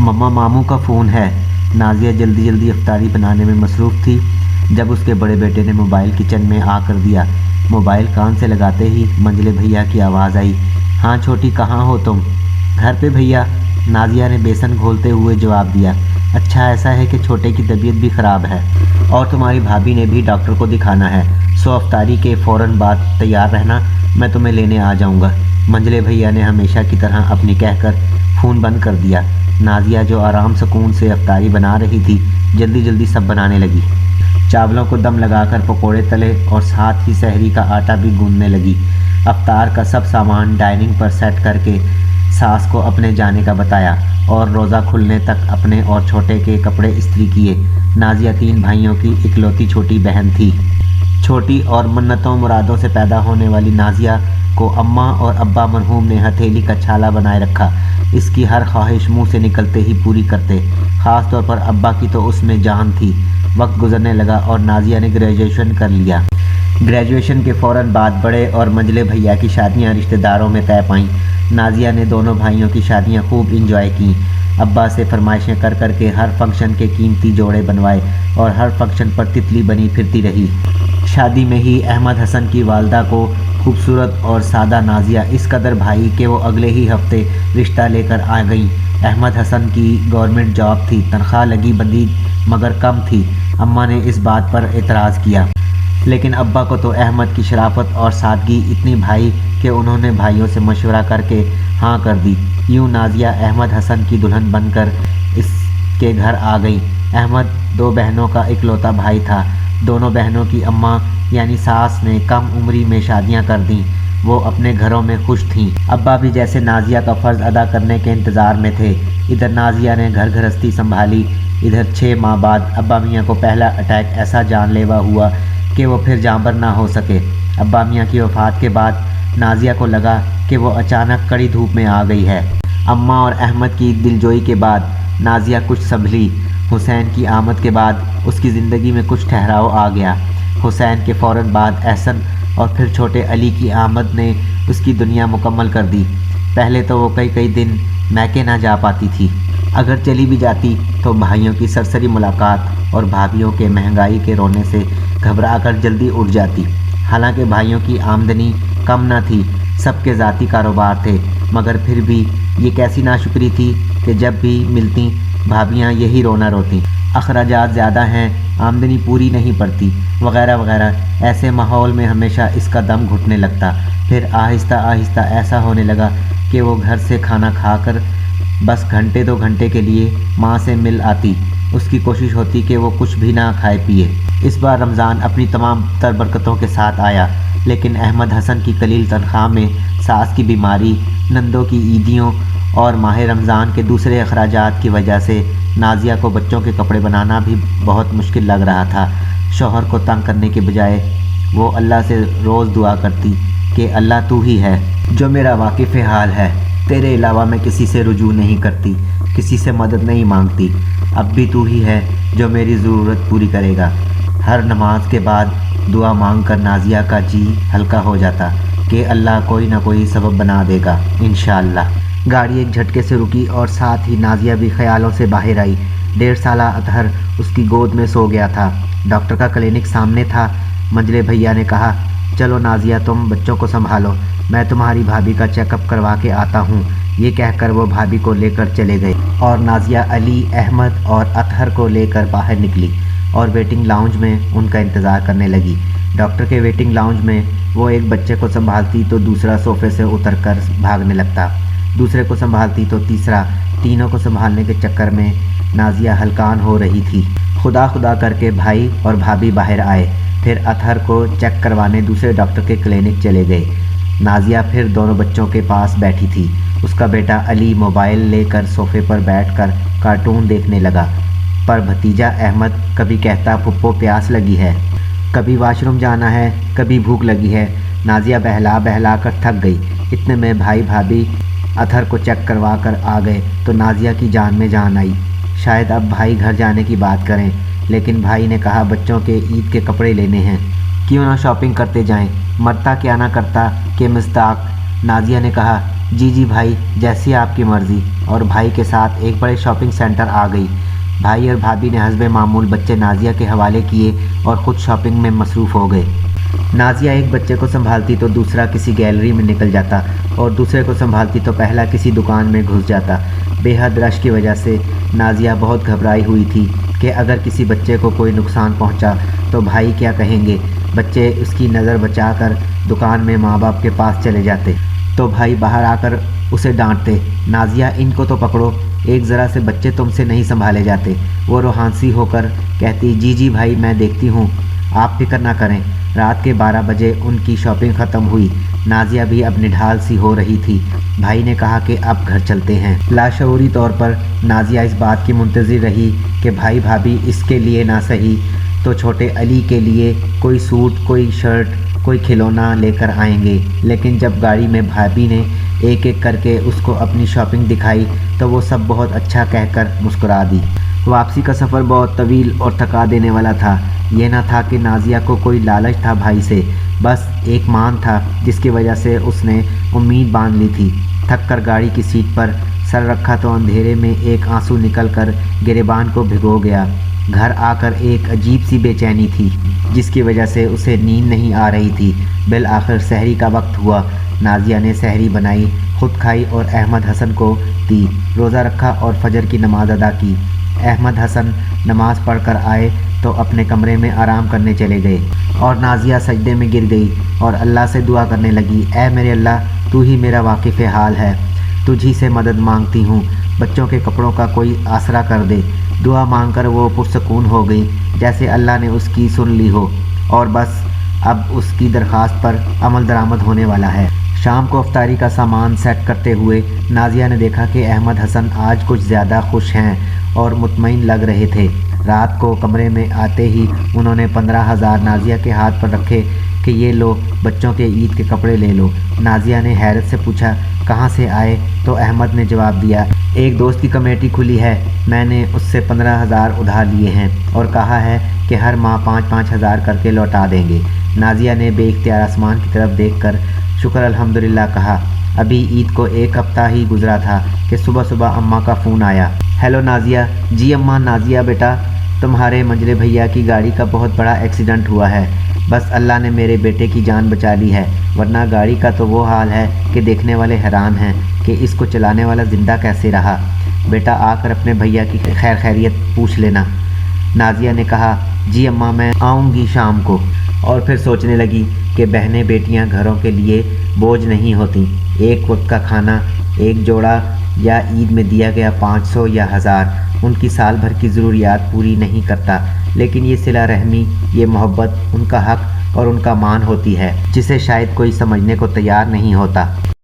मम्मा मामू का फ़ोन है। नाजिया जल्दी जल्दी इफ्तारी बनाने में मसरूफ़ थी जब उसके बड़े बेटे ने मोबाइल किचन में आकर दिया। मोबाइल कान से लगाते ही मंझले भैया की आवाज़ आई। हाँ छोटी, कहाँ हो तुम? घर पे भैया, नाजिया ने बेसन घोलते हुए जवाब दिया। अच्छा, ऐसा है कि छोटे की तबीयत भी ख़राब है और तुम्हारी भाभी ने भी डॉक्टर को दिखाना है, सो इफ्तारी के फ़ौरन बाद तैयार रहना, मैं तुम्हें लेने आ जाऊँगा। मंझले भैया ने हमेशा की तरह अपनी कहकर फ़ोन बंद कर दिया। नाजिया जो आराम सुकून से इफ्तारी बना रही थी, जल्दी जल्दी सब बनाने लगी। चावलों को दम लगाकर पकोड़े तले और साथ ही सहरी का आटा भी गूंदने लगी। इफ्तार का सब सामान डाइनिंग पर सेट करके सास को अपने जाने का बताया और रोज़ा खुलने तक अपने और छोटे के कपड़े इस्त्री किए। नाजिया 3 भाइयों की इकलौती छोटी बहन थी। छोटी और मन्नतों मुरादों से पैदा होने वाली नाजिया को अम्मा और अब्बा मरहूम ने हथेली का छाला बनाए रखा। इसकी हर ख्वाहिश मुंह से निकलते ही पूरी करते। ख़ास तौर पर अब्बा की तो उसमें जान थी। वक्त गुजरने लगा और नाजिया ने ग्रेजुएशन कर लिया। ग्रेजुएशन के फ़ौरन बाद बड़े और मंझले भैया की शादियां रिश्तेदारों में तय पाईं। नाजिया ने दोनों भाइयों की शादियां खूब इंजॉय की। अब्बा से फरमाइशें कर कर के हर फंक्शन के कीमती जोड़े बनवाए और हर फंक्शन पर तितली बनी फिरती रही। शादी में ही अहमद हसन की वालदा को खूबसूरत और सादा नाजिया इस कदर भाई कि वो अगले ही हफ्ते रिश्ता लेकर आ गईं। अहमद हसन की गवर्नमेंट जॉब थी, तनख्वाह लगी बंदी मगर कम थी। अम्मा ने इस बात पर एतराज़ किया, लेकिन अब्बा को तो अहमद की शराफत और सादगी इतनी भाई कि उन्होंने भाइयों से मशवरा करके हाँ कर दी। यूँ नाजिया अहमद हसन की दुल्हन बनकर इसके घर आ गई। अहमद 2 बहनों का इकलौता भाई था। दोनों बहनों की अम्मा यानी सास ने कम उम्री में शादियां कर दीं। वो अपने घरों में खुश थीं। अब्बा भी जैसे नाजिया का फ़र्ज़ अदा करने के इंतज़ार में थे। इधर नाजिया ने घर गृहस्थी संभाली। इधर 6 माह बाद अब्बा मियाँ को पहला अटैक ऐसा जानलेवा हुआ कि वो फिर जांबर ना हो सके। अब्बा मियाँ की वफ़ात के बाद नाजिया को लगा कि वो अचानक कड़ी धूप में आ गई है। अम्मा और अहमद की दिलजोई के बाद नाजिया कुछ संभली। हुसैन की आमद के बाद उसकी ज़िंदगी में कुछ ठहराव आ गया। हुसैन के फ़ौरन बाद एहसन और फिर छोटे अली की आमद ने उसकी दुनिया मुकम्मल कर दी। पहले तो वो कई दिन मैके ना जा पाती थी। अगर चली भी जाती तो भाइयों की सरसरी मुलाकात और भाभीयों के महंगाई के रोने से घबरा कर जल्दी उठ जाती। हालांकि भाइयों की आमदनी कम ना थी, सबके ज़ाती कारोबार थे, मगर फिर भी ये कैसी नाशुक्री थी कि जब भी मिलती भाभियाँ यही रोना रोती। अखराजात ज़्यादा हैं, आमदनी पूरी नहीं पड़ती, वगैरह वगैरह। ऐसे माहौल में हमेशा इसका दम घुटने लगता। फिर आहिस्ता आहिस्ता ऐसा होने लगा कि वो घर से खाना खाकर बस घंटे 2 घंटे के लिए माँ से मिल आती। उसकी कोशिश होती कि वो कुछ भी ना खाए पिए। इस बार रमज़ान अपनी तमाम तर बरकतों के साथ आया, लेकिन अहमद हसन की कलील तनख्वाह में सास की बीमारी, नंदों की ईदियों और माह रमज़ान के दूसरे अखराजात की वजह से नाजिया को बच्चों के कपड़े बनाना भी बहुत मुश्किल लग रहा था। शौहर को तंग करने के बजाय वो अल्लाह से रोज़ दुआ करती कि अल्लाह तू ही है जो मेरा वाकिफ़ हाल है, तेरे अलावा मैं किसी से रुजू नहीं करती, किसी से मदद नहीं मांगती। अब भी तू ही है जो मेरी ज़रूरत पूरी करेगा। हर नमाज के बाद दुआ मांग कर नाजिया का जी हल्का हो जाता कि अल्लाह कोई ना कोई सबब बना देगा इंशाअल्लाह। गाड़ी एक झटके से रुकी और साथ ही नाजिया भी ख्यालों से बाहर आई। 1.5 साला अतहर उसकी गोद में सो गया था। डॉक्टर का क्लिनिक सामने था। मंझले भैया ने कहा, चलो नाजिया तुम बच्चों को संभालो, मैं तुम्हारी भाभी का चेकअप करवा के आता हूँ। ये कहकर वो भाभी को लेकर चले गए और नाजिया अली, अहमद और अतहर को लेकर बाहर निकली और वेटिंग लाउंज में उनका इंतज़ार करने लगी। डॉक्टर के वेटिंग लाउंज में वो एक बच्चे को संभालती तो दूसरा सोफ़े से उतरकर भागने लगता, दूसरे को संभालती तो तीसरा। तीनों को संभालने के चक्कर में नाजिया हलकान हो रही थी। खुदा खुदा करके भाई और भाभी बाहर आए। फिर अतहर को चेक करवाने दूसरे डॉक्टर के क्लिनिक चले गए। नाजिया फिर दोनों बच्चों के पास बैठी थी। उसका बेटा अली मोबाइल लेकर सोफ़े पर बैठकर कार्टून देखने लगा, पर भतीजा अहमद कभी कहता पुप्पो प्यास लगी है, कभी वॉशरूम जाना है, कभी भूख लगी है। नाजिया बहला बहला कर थक गई। इतने में भाई भाभी अतहर को चेक करवा कर आ गए तो नाजिया की जान में जान आई। शायद अब भाई घर जाने की बात करें, लेकिन भाई ने कहा बच्चों के ईद के कपड़े लेने हैं, क्यों ना शॉपिंग करते जाएं। मरता क्या ना करता कि मिस्ताक। नाजिया ने कहा जी भाई, जैसी आपकी मर्ज़ी। और भाई के साथ एक बड़े शॉपिंग सेंटर आ गई। भाई और भाभी ने हस्बे मामूल बच्चे नाजिया के हवाले किए और ख़ुद शॉपिंग में मसरूफ़ हो गए। नाजिया एक बच्चे को संभालती तो दूसरा किसी गैलरी में निकल जाता और दूसरे को संभालती तो पहला किसी दुकान में घुस जाता। बेहद रश की वजह से नाजिया बहुत घबराई हुई थी कि अगर किसी बच्चे को कोई नुकसान पहुंचा तो भाई क्या कहेंगे। बच्चे उसकी नज़र बचाकर दुकान में माँ बाप के पास चले जाते तो भाई बाहर आकर उसे डांटते, नाजिया इनको तो पकड़ो, एक ज़रा से बच्चे तुमसे नहीं संभाले जाते। वो रूहानसी होकर कहती, जी भाई मैं देखती हूँ, आप फिक्र ना करें। रात के 12 बजे उनकी शॉपिंग ख़त्म हुई। नाजिया भी अब निढाल सी हो रही थी। भाई ने कहा कि अब घर चलते हैं। लाशऊरी तौर पर नाजिया इस बात की मुंतज़िर रही कि भाई भाभी इसके लिए ना सही तो छोटे अली के लिए कोई सूट, कोई शर्ट, कोई खिलौना लेकर आएंगे। लेकिन जब गाड़ी में भाभी ने एक एक करके उसको अपनी शॉपिंग दिखाई तो वो सब बहुत अच्छा कहकर मुस्कुरा दी। वापसी का सफ़र बहुत तवील और थका देने वाला था। ये ना था कि नाजिया को कोई लालच था भाई से, बस एक मान था जिसकी वजह से उसने उम्मीद बांध ली थी। थक कर गाड़ी की सीट पर सर रखा तो अंधेरे में एक आंसू निकलकर गिरेबान को भिगो गया। घर आकर एक अजीब सी बेचैनी थी जिसकी वजह से उसे नींद नहीं आ रही थी। बिल आखिर सहरी का वक्त हुआ। नाजिया ने सहरी बनाई, खुद खाई और अहमद हसन को दी। रोज़ा रखा और फजर की नमाज अदा की। अहमद हसन नमाज पढ़कर आए तो अपने कमरे में आराम करने चले गए और नाजिया सजदे में गिर गई और अल्लाह से दुआ करने लगी, ऐ मेरे अल्लाह, तू ही मेरा वाकिफ़ हाल है, तुझी से मदद मांगती हूँ, बच्चों के कपड़ों का कोई आसरा कर दे। दुआ मांगकर वो पुरसकून हो गई जैसे अल्लाह ने उसकी सुन ली हो और बस अब उसकी दरख्वास्त पर अमल दरामद होने वाला है। शाम को अफ्तारी का सामान सेट करते हुए नाजिया ने देखा कि अहमद हसन आज कुछ ज़्यादा खुश हैं और मुतमईन लग रहे थे। रात को कमरे में आते ही उन्होंने 15,000 नाजिया के हाथ पर रखे कि ये लो, बच्चों के ईद के कपड़े ले लो। नाजिया ने हैरत से पूछा, कहाँ से आए? तो अहमद ने जवाब दिया, एक दोस्त की कमेटी खुली है, मैंने उससे 15,000 उधार लिए हैं और कहा है कि हर माह 5-5 हज़ार करके लौटा देंगे। नाजिया ने बेइख्तियार आसमान की तरफ देखकर शुक्र अल्हम्दुलिल्लाह कहा। अभी ईद को एक हफ्ता ही गुजरा था कि सुबह सुबह अम्मा का फ़ोन आया। हेलो नाजिया। जी अम्मा। नाजिया बेटा, तुम्हारे मंजले भैया की गाड़ी का बहुत बड़ा एक्सीडेंट हुआ है, बस अल्लाह ने मेरे बेटे की जान बचा ली है, वरना गाड़ी का तो वो हाल है कि देखने वाले हैरान हैं कि इसको चलाने वाला ज़िंदा कैसे रहा। बेटा आकर अपने भैया की खैर खैरियत पूछ लेना। नाजिया ने कहा, जी अम्मा मैं आऊँगी शाम को। और फिर सोचने लगी कि बहनें बेटियां घरों के लिए बोझ नहीं होती। एक वक्त का खाना, एक जोड़ा या ईद में दिया गया 500 या 1000 उनकी साल भर की ज़रूरियात पूरी नहीं करता, लेकिन ये सिला रहमी, ये मोहब्बत उनका हक़ और उनका मान होती है जिसे शायद कोई समझने को तैयार नहीं होता।